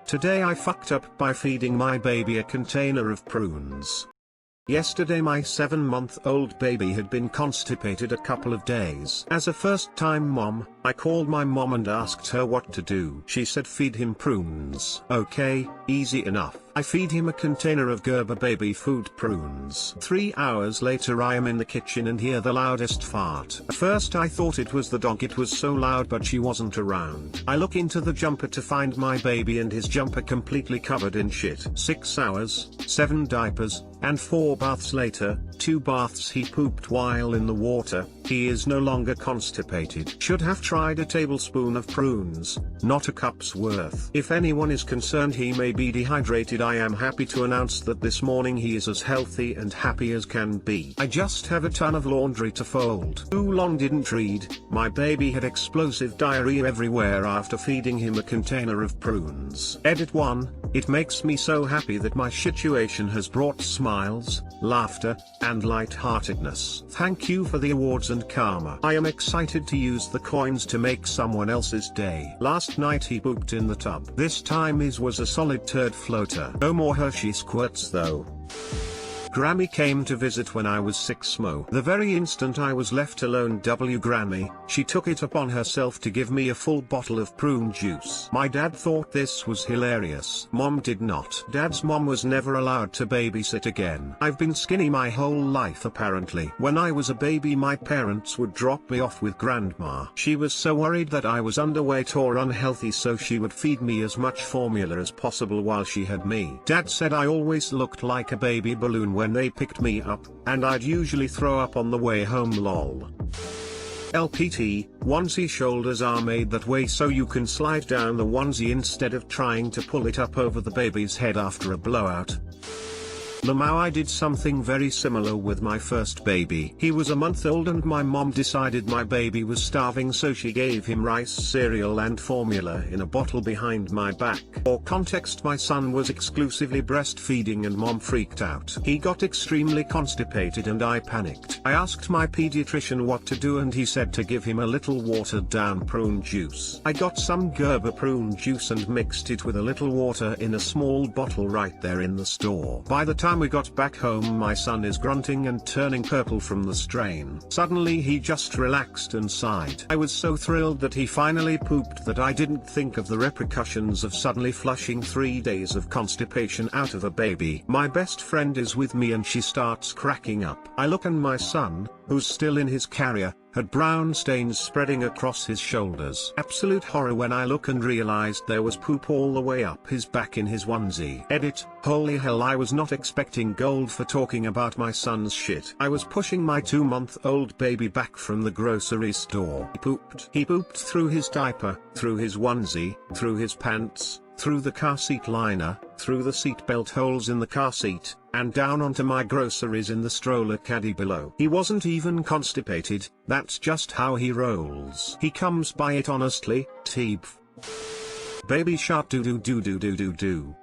Today I fucked up by feeding my baby a container of prunes. Yesterday my 7-month-old baby had been constipated a couple of days. As a first-time mom, I called my mom and asked her what to do. She said feed him prunes. Okay, easy enough. I feed him a container of Gerber baby food prunes. 3 hours later I am in the kitchen and hear the loudest fart. At first I thought it was the dog, it was so loud, but she wasn't around. I look into the jumper to find my baby and his jumper completely covered in shit. 6 hours, 7 diapers, and 4 baths later, 2 baths he pooped while in the water. He is no longer constipated. Should have tried a tablespoon of prunes, not a cup's worth. If anyone is concerned he may be dehydrated, I am happy to announce that this morning he is as healthy and happy as can be. I just have a ton of laundry to fold. Too long didn't read. My baby had explosive diarrhea everywhere after feeding him a container of prunes. Edit 1. It makes me so happy that my situation has brought smiles, laughter, and light-heartedness. Thank you for the awards and karma. I am excited to use the coins to make someone else's day. Last night he pooped in the tub. This time his was a solid turd floater. No more Hershey squirts though. Grammy came to visit when I was 6mo. The very instant I was left alone Grammy, she took it upon herself to give me a full bottle of prune juice. My dad thought this was hilarious. Mom did not. Dad's mom was never allowed to babysit again. I've been skinny my whole life apparently. When I was a baby my parents would drop me off with grandma. She was so worried that I was underweight or unhealthy, so she would feed me as much formula as possible while she had me. Dad said I always looked like a baby balloon when they picked me up, and I'd usually throw up on the way home lol. LPT, onesie shoulders are made that way so you can slide down the onesie instead of trying to pull it up over the baby's head after a blowout. Lamau, I did something very similar with my first baby. He was a month old and my mom decided my baby was starving, so she gave him rice cereal and formula in a bottle behind my back. For context, my son was exclusively breastfeeding and mom freaked out. He got extremely constipated and I panicked. I asked my pediatrician what to do and he said to give him a little watered down prune juice. I got some Gerber prune juice and mixed it with a little water in a small bottle right there in the store. By the time we got back home my son is grunting and turning purple from the strain. Suddenly he just relaxed and sighed. I was so thrilled that he finally pooped that I didn't think of the repercussions of suddenly flushing 3 days of constipation out of a baby. My best friend is with me and she starts cracking up. I look and my son, who's still in his carrier, had brown stains spreading across his shoulders. Absolute horror when I look and realized there was poop all the way up his back in his onesie. Edit, holy hell, I was not expecting gold for talking about my son's shit. I was pushing my 2-month-old baby back from the grocery store. He pooped through his diaper, through his onesie, through his pants, through the car seat liner, through the seatbelt holes in the car seat, and down onto my groceries in the stroller caddy below. He wasn't even constipated, that's just how he rolls. He comes by it honestly, TIFU. Baby shark doo doo doo doo doo doo doo.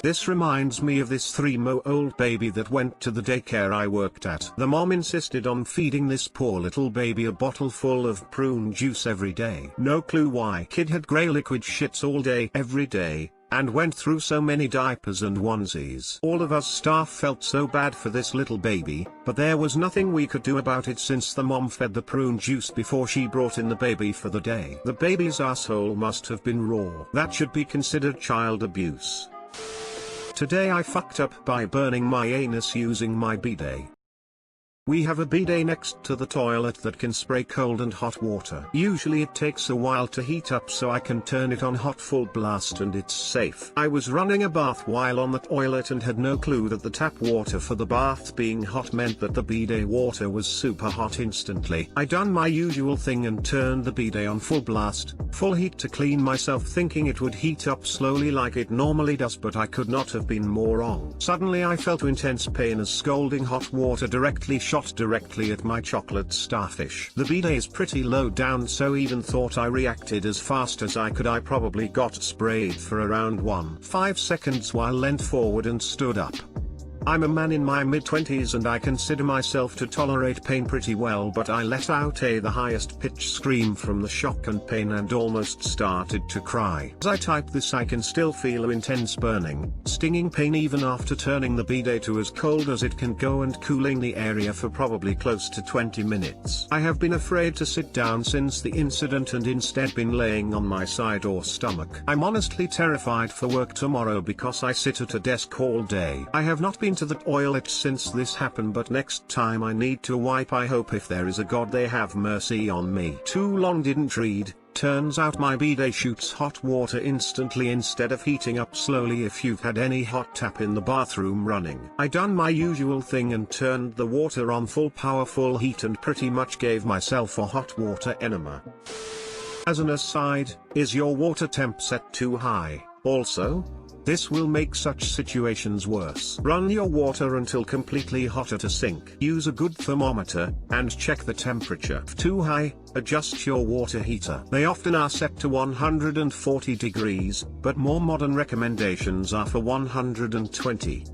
This reminds me of this 3-month-old baby that went to the daycare I worked at. The mom insisted on feeding this poor little baby a bottle full of prune juice every day. No clue why. Kid had grey liquid shits all day, every day, and went through so many diapers and onesies. All of us staff felt so bad for this little baby, but there was nothing we could do about it since the mom fed the prune juice before she brought in the baby for the day. The baby's asshole must have been raw. That should be considered child abuse. Today I fucked up by burning my anus using my bidet. We have a bidet next to the toilet that can spray cold and hot water. Usually it takes a while to heat up, so I can turn it on hot full blast and it's safe. I was running a bath while on the toilet and had no clue that the tap water for the bath being hot meant that the bidet water was super hot instantly. I done my usual thing and turned the bidet on full blast, full heat to clean myself, thinking it would heat up slowly like it normally does, but I could not have been more wrong. Suddenly I felt intense pain as scalding hot water shot directly at my chocolate starfish. The bidet is pretty low down, so even thought I reacted as fast as I could. I probably got sprayed for around 1.5 seconds while leant forward and stood up. I'm a man in my mid-20s and I consider myself to tolerate pain pretty well, but I let out the highest pitch scream from the shock and pain and almost started to cry. As I type this I can still feel intense burning, stinging pain even after turning the bidet to as cold as it can go and cooling the area for probably close to 20 minutes. I have been afraid to sit down since the incident and instead been laying on my side or stomach. I'm honestly terrified for work tomorrow because I sit at a desk all day. I have not been to the toilet since this happened, but next time I need to wipe I hope if there is a God they have mercy on me. Too long didn't read. Turns out my bidet shoots hot water instantly instead of heating up slowly if you've had any hot tap in the bathroom running. I done my usual thing and turned the water on full power full heat and pretty much gave myself a hot water enema. As an aside, is your water temp set too high? Also, this will make such situations worse. Run your water until completely hot at a sink. Use a good thermometer, and check the temperature. If too high, adjust your water heater. They often are set to 140 degrees, but more modern recommendations are for 120.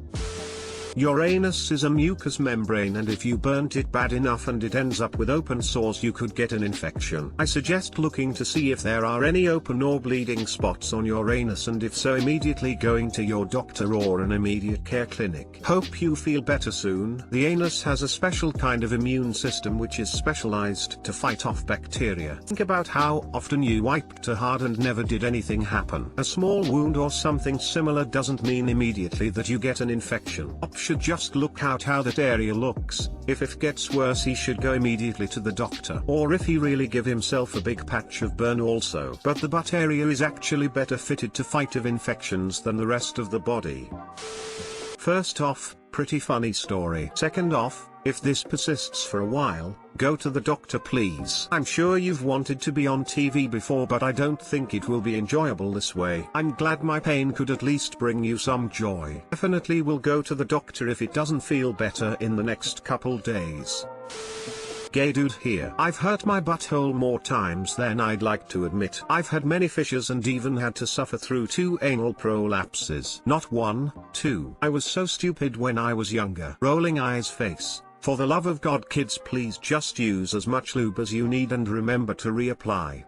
Your anus is a mucous membrane, and if you burnt it bad enough and it ends up with open sores you could get an infection. I suggest looking to see if there are any open or bleeding spots on your anus, and if so immediately going to your doctor or an immediate care clinic. Hope you feel better soon. The anus has a special kind of immune system which is specialized to fight off bacteria. Think about how often you wiped too hard and never did anything happen. A small wound or something similar doesn't mean immediately that you get an infection. Should just look out how that area looks. If it gets worse he should go immediately to the doctor, or if he really give himself a big patch of burn also. But the butt area is actually better fitted to fight of infections than the rest of the body. First off, pretty funny story. Second off, if this persists for a while, go to the doctor please. I'm sure you've wanted to be on TV before, but I don't think it will be enjoyable this way. I'm glad my pain could at least bring you some joy. Definitely will go to the doctor if it doesn't feel better in the next couple days. Gay dude here. I've hurt my butthole more times than I'd like to admit. I've had many fissures and even had to suffer through 2 anal prolapses. Not 1, 2. I was so stupid when I was younger. Rolling eyes face. For the love of God kids, please just use as much lube as you need and remember to reapply.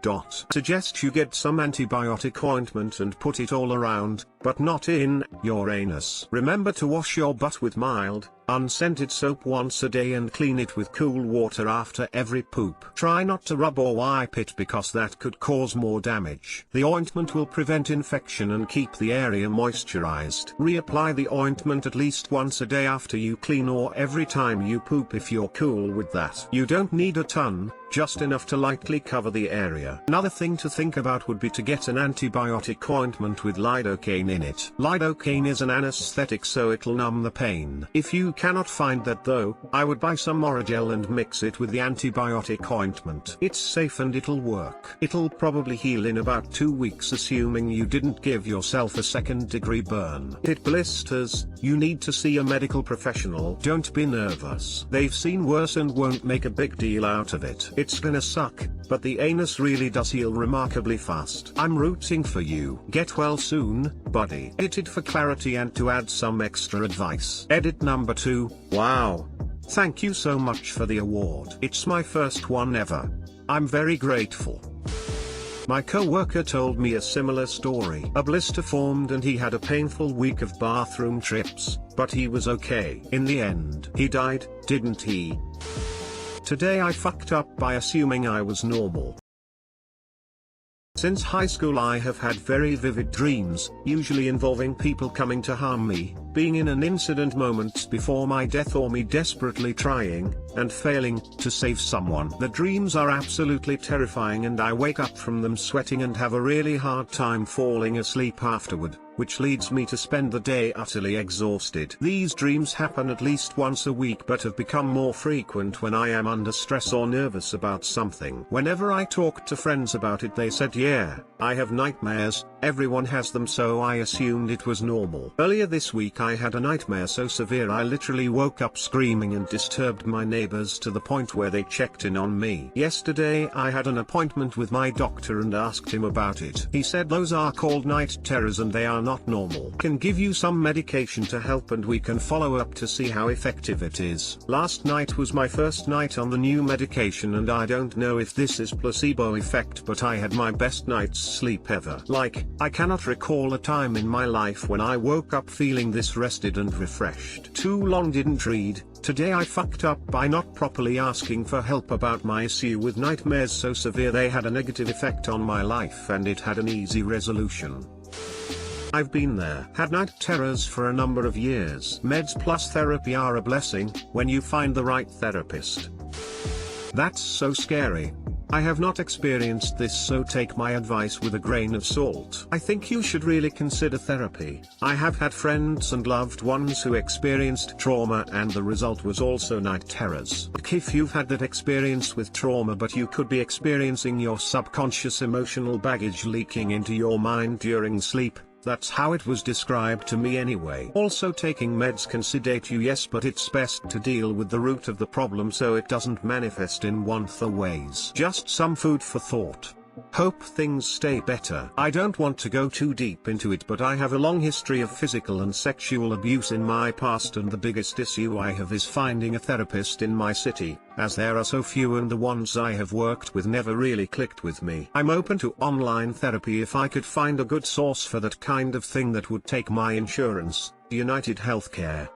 Suggest you get some antibiotic ointment and put it all around, but not in your anus. Remember to wash your butt with mild, unscented soap once a day and clean it with cool water after every poop. Try not to rub or wipe it because that could cause more damage. The ointment will prevent infection and keep the area moisturized. Reapply the ointment at least once a day after you clean or every time you poop if you're cool with that. You don't need a ton, just enough to lightly cover the area. Another thing to think about would be to get an antibiotic ointment with lidocaine in it. Lidocaine is an anesthetic, so it'll numb the pain. If you cannot find that though, I would buy some Oragel and mix it with the antibiotic ointment. It's safe and it'll work. It'll probably heal in about 2 weeks assuming you didn't give yourself a second-degree burn. If it blisters, you need to see a medical professional. Don't be nervous. They've seen worse and won't make a big deal out of it. It's gonna suck, but the anus really does heal remarkably fast. I'm rooting for you. Get well soon, buddy. Edited for clarity and to add some extra advice. Edit number 2, wow. Thank you so much for the award. It's my first one ever. I'm very grateful. My co-worker told me a similar story. A blister formed and he had a painful week of bathroom trips, but he was okay. In the end, he died, didn't he? Today I fucked up by assuming I was normal. Since high school I have had very vivid dreams, usually involving people coming to harm me, being in an incident moments before my death or me desperately trying, and failing, to save someone. The dreams are absolutely terrifying and I wake up from them sweating and have a really hard time falling asleep afterward, which leads me to spend the day utterly exhausted. These dreams happen at least once a week but have become more frequent when I am under stress or nervous about something. Whenever I talked to friends about it they said yeah, I have nightmares, everyone has them, so I assumed it was normal. Earlier this week I had a nightmare so severe I literally woke up screaming and disturbed my neighbors to the point where they checked in on me. Yesterday I had an appointment with my doctor and asked him about it. He said those are called night terrors and they are not normal. Can give you some medication to help and we can follow up to see how effective it is. Last night was my first night on the new medication and I don't know if this is placebo effect, but I had my best night's sleep ever. Like, I cannot recall a time in my life when I woke up feeling this rested and refreshed. Too long didn't read. Today I fucked up by not properly asking for help about my issue with nightmares so severe they had a negative effect on my life, and it had an easy resolution. I've been there. Had night terrors for a number of years. Meds plus therapy are a blessing, when you find the right therapist. That's so scary. I have not experienced this, so take my advice with a grain of salt. I think you should really consider therapy. I have had friends and loved ones who experienced trauma and the result was also night terrors. If you've had that experience with trauma, but you could be experiencing your subconscious emotional baggage leaking into your mind during sleep. That's how it was described to me anyway. Also, taking meds can sedate you, yes, but it's best to deal with the root of the problem so it doesn't manifest in other ways. Just some food for thought. Hope things stay better. I don't want to go too deep into it, but I have a long history of physical and sexual abuse in my past, and the biggest issue I have is finding a therapist in my city, as there are so few and the ones I have worked with never really clicked with me. I'm open to online therapy if I could find a good source for that kind of thing that would take my insurance, United Healthcare.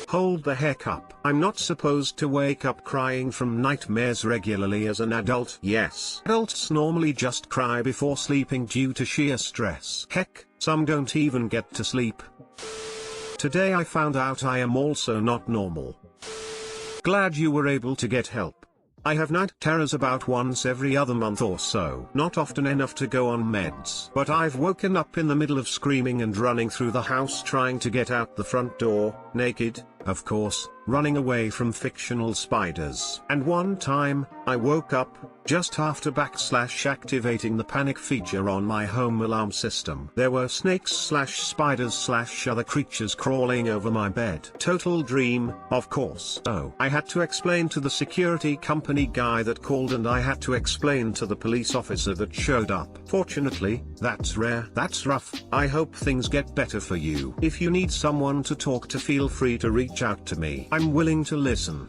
Hold the heck up. I'm not supposed to wake up crying from nightmares regularly as an adult. Yes. Adults normally just cry before sleeping due to sheer stress. Heck, some don't even get to sleep. Today I found out I am also not normal. Glad you were able to get help. I have night terrors about once every other month or so. Not often enough to go on meds. But I've woken up in the middle of screaming and running through the house trying to get out the front door, naked, of course, running away from fictional spiders. And one time, I woke up, just after /activating the panic feature on my home alarm system. There were snakes/spiders/other creatures crawling over my bed. Total dream, of course. Oh, I had to explain to the security company guy that called, and I had to explain to the police officer that showed up. Fortunately, that's rare. That's rough. I hope things get better for you. If you need someone to talk to, feel free to reach out to me. I'm willing to listen.